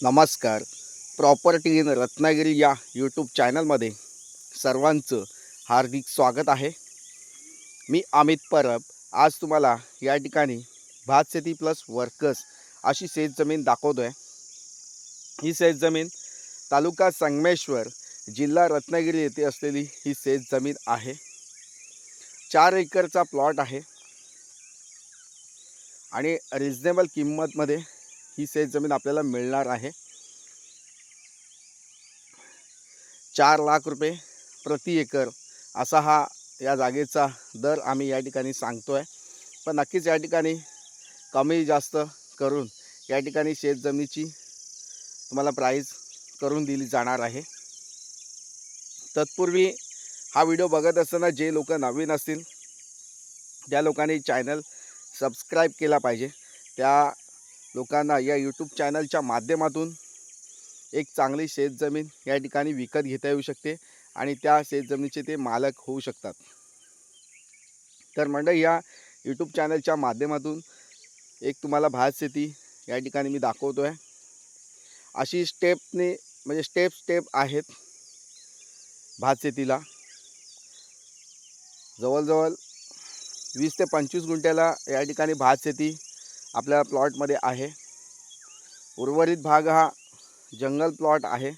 नमस्कार. Property in Ratnagiri या YouTube चॅनलमध्ये सर्वांचं हार्दिक स्वागत आहे. मी अमित परब. आज तुम्हाला या ठिकाणी भातशेती प्लस वर्कर्स अशी शेतजमीन दाखवतो आहे. ही शेतजमीन तालुका संगमेश्वर, जिल्हा रत्नागिरी येथे असलेली ही शेतजमीन आहे. 4 एकरचा प्लॉट आहे आणि रिजनेबल किंमतमध्ये ही शेतजमीन आपल्याला मिळणार आहे. 4 लाख रुपये प्रति एकर असा हा या जागेचा दर आम्ही या ठिकाणी सांगतो आहे. पण नक्कीच या ठिकाणी कमी जास्त करून या ठिकाणी शेतजमिनीची तुम्हाला प्राईस करून दिली जाणार आहे. तत्पूर्वी हा व्हिडिओ बघत असताना जे लोक नवीन असतील त्या लोकांनी चॅनल सबस्क्राईब केला पाहिजे. त्या लोकांना या यूट्यूब चॅनलच्या माध्यमातून एक चांगली शेतजमीन या ठिकाणी विकत घेता येऊ शकते आणि त्या शेतजमिनीचे ते मालक होऊ शकतात. तर मंडळी, या यूट्यूब चॅनलच्या माध्यमातून एक तुम्हाला भातशेती या ठिकाणी मी दाखवतो आहे. अशी स्टेपने म्हणजे स्टेप आहेत भातशेतीला. जवळजवळ 20 ते 25 गुंठ्याला या ठिकाणी भातशेती आपल्या प्लॉटमध्ये आहे. उर्वरित भाग हा जंगल प्लॉट आहे.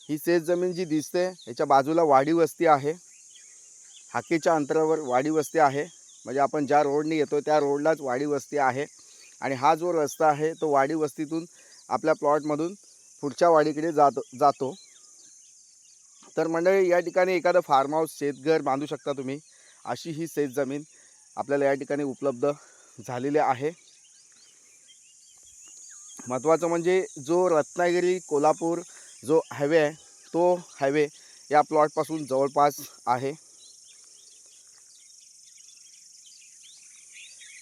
ही शेतजमीन जी दिसते याच्या बाजूला वाडी वस्ती आहे. हाकेच्या अंतरावर वाडी वस्ती आहे. म्हणजे आपण ज्या रोडने येतो त्या रोडलाच वाडी वस्ती आहे. आणि हा जो रस्ता आहे तो वाडी वस्तीतून आपल्या प्लॉटमधून पुढच्या वाडीकडे जातो. तर मंडळी, या ठिकाणी एखादं फार्म हाऊस, शेतघर बांधू शकता तुम्ही. अशी ही शेतजमीन आपल्याला या ठिकाणी उपलब्ध झालेली आहे. महत्त्वाचं म्हणजे जो रत्नागिरी कोल्हापूर जो हायवे आहे तो हायवे या प्लॉटपासून जवळपास आहे.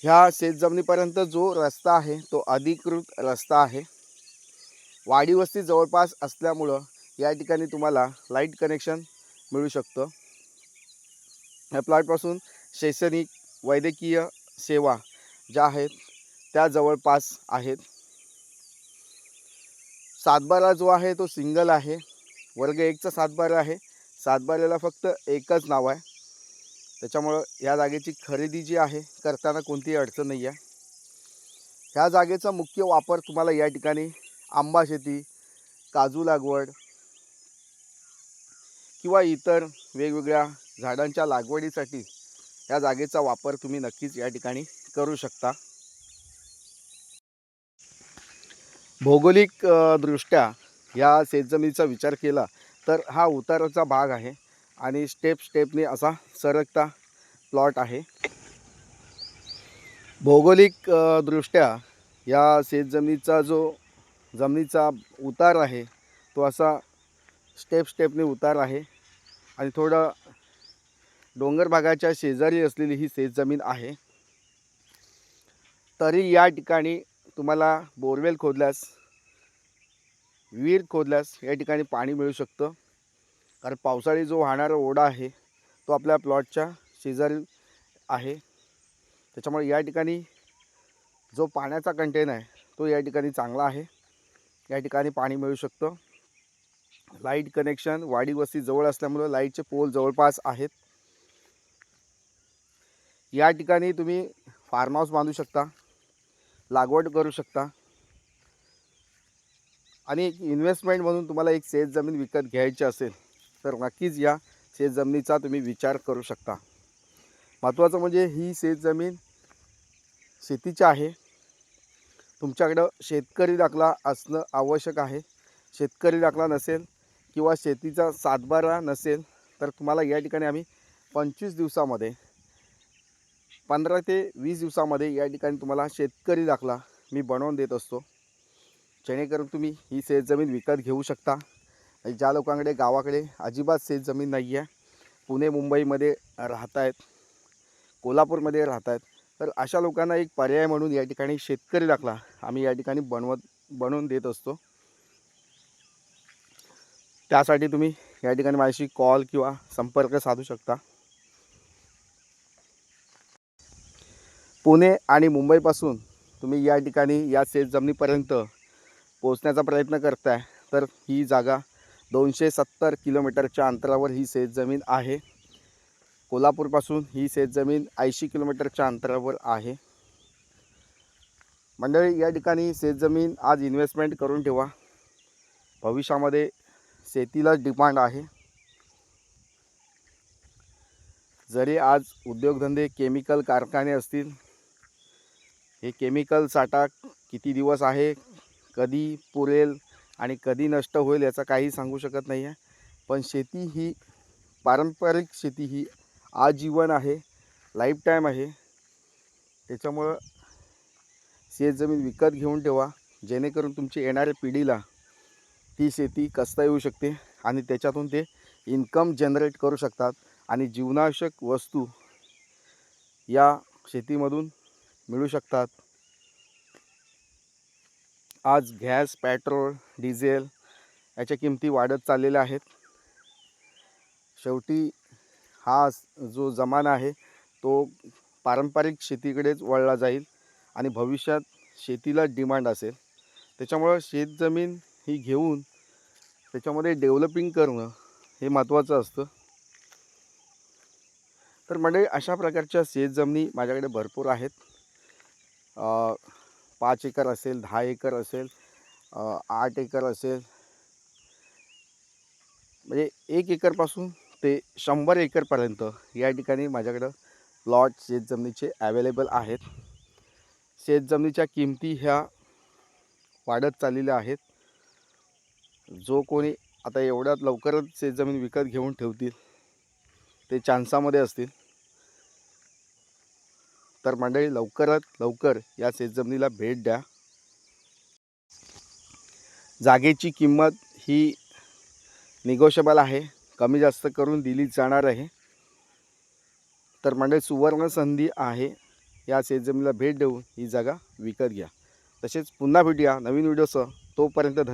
ह्या शेतजमिनीपर्यंत जो रस्ता आहे तो अधिकृत रस्ता आहे. वाडी वस्ती जवळपास असल्यामुळं या ठिकाणी तुम्हाला लाईट कनेक्शन मिळू शकतं. या प्लॉटपासून शैक्षणिक वैद्यकीय सेवा ज्या आहेत त्या जवळपास आहेत. सातबारा जो आहे तो सिंगल आहे. वर्ग 1चा सातबारा आहे. सातबाऱ्याला फक्त एकच नाव आहे. त्याच्यामुळं या जागेची खरेदी जी आहे करताना कोणतीही अडचण नाही आहे. ह्या जागेचा मुख्य वापर तुम्हाला या ठिकाणी आंबा शेती, काजू लागवड किंवा इतर वेगवेगळ्या झाडांच्या लागवडीसाठी या जागेचा वापर तुम्ही नक्कीच या ठिकाणी करू शकता. भौगोलिक दृष्ट्या या शेतजमिनीचा विचार केला तर हा उताराचा भाग आहे आणि स्टेपने असा सरकता प्लॉट आहे. भौगोलिक दृष्ट्या या शेतजमिनीचा जो जमिनीचा उतार आहे तो असा स्टेपने उतार आहे आणि थोडं डोंगर भागाच्या शेजारी असलेली ही शेतजमीन आहे. तरी या ठिकाणी तुम्हाला बोरवेल खोदल्यास, विहीर खोदल्यास या ठिकाणी पाणी मिळू शकतं. कारण पावसाळी जो वाहणारा ओढा आहे तो आपल्या प्लॉटच्या शेजारी आहे. त्याच्यामुळे या ठिकाणी जो पाण्याचा कंटेन आहे तो या ठिकाणी चांगला आहे. या ठिकाणी पाणी मिळू शकतं. लाईट कनेक्शन वाडी वस्ती जवळ असल्यामुळे लाईटचे पोल जवळपास आहेत. या ठिकाणी तुम्ही फार्म हाऊस बांधू शकता, लागवड करू शकता आणि एक इन्व्हेस्टमेंट म्हणून तुम्हाला एक शेतजमीन विकत घ्यायची असेल तर नक्कीच या शेतजमिनीचा तुम्ही विचार करू शकता. महत्त्वाचं म्हणजे ही शेतजमीन शेतीची आहे. तुमच्याकडं शेतकरी दाखला असणं आवश्यक आहे. शेतकरी दाखला नसेल किंवा शेतीचा सातबारा नसेल तर तुम्हाला या ठिकाणी आम्ही 25 दिवसामध्ये 15 ते 20 दिवसामध्ये या ठिकाणी तुम्हाला शेतकरी दाखला मी बनवून देत असतो, जेणेकरून तुम्ही ही शेतजमीन विकत घेऊ शकता. ज्या लोकांकडे गावाकडे अजिबात शेतजमीन नाही आहे, पुणे मुंबईमध्ये राहत आहेत, कोल्हापूरमध्ये राहत आहेत, तर अशा लोकांना एक पर्याय म्हणून या ठिकाणी शेतकरी दाखला आम्ही या ठिकाणी बनवून देत असतो. त्यासाठी तुम्ही या ठिकाणी माझ्याशी कॉल किंवा संपर्क साधू शकता. पुणे आणि मुंबईपासून तुम्ही या ठिकाणी या शेतजमिनीपर्यंत पोहोचण्याचा प्रयत्न करताय तर ही जागा 270 किलोमीटरच्या अंतरावर ही शेतजमीन आहे. कोल्हापूरपासून ही शेतजमीन 80 किलोमीटरच्या अंतरावर आहे. मंडळी, या ठिकाणी शेतजमीन आज इन्व्हेस्टमेंट करून ठेवा. भविष्यामध्ये शेतीला डिमांड आहे. जरी आज उद्योगधंदे केमिकल कारखाने असतील, हे केमिकल साठा किती दिवस आहे, कधी पुरेल आणि कधी नष्ट होईल याचा काही सांगू शकत नाही आहे. पण शेती ही पारंपरिक शेती ही आजीवन आहे, लाईफ टाईम आहे. त्याच्यामुळं शेतजमीन विकत घेऊन ठेवा, जेणेकरून तुमची येणाऱ्या पिढीला ती शेती कसता येऊ शकते आणि त्याच्यातून ते इन्कम जनरेट करू शकतात आणि जीवनावश्यक वस्तू या शेतीमधून मिळू शकतात. आज गॅस, पेट्रोल, डिझेल याच्या किमती वाढत चाललेल्या आहेत. शेवटी हा जो जमाना आहे तो पारंपरिक शेतीकडेच वळला जाईल आणि भविष्यात शेतीला डिमांड असेल. त्याच्यामुळं शेतजमीन ही घेऊन त्याच्यामध्ये डेव्हलपिंग करणं हे महत्त्वाचं असतं. तर म्हणजे अशा प्रकारच्या शेतजमिनी माझ्याकडे भरपूर आहेत. 5 एकर असेल, 10 एकर असेल, 8 एकर असेल, म्हणजे 1 एकरपासून ते 100 एकरपर्यंत या ठिकाणी माझ्याकडं प्लॉट शेतजमिनीचे अवेलेबल आहेत. शेतजमिनीच्या किमती ह्या वाढत चाललेल्या आहेत. जो कोणी आता एवढ्यात लवकरच शेतजमीन विकत घेऊन ठेवतील ते चान्सामध्ये असतील. तर मंडळी, लवकरात लवकर या शेतजमिनीला भेट द्या. जागेची किंमत ही निगोशिएबल आहे, कमी जास्त करून दिली जाणार आहे. तर मंडळी, सुवर्ण संधी आहे, या शेतजमिनीला भेट देऊन ही जागा विकत घ्या. तसेच पुन्हा भेटूया नवीन व्हिडिओसह. तोपर्यंत धन्यवाद.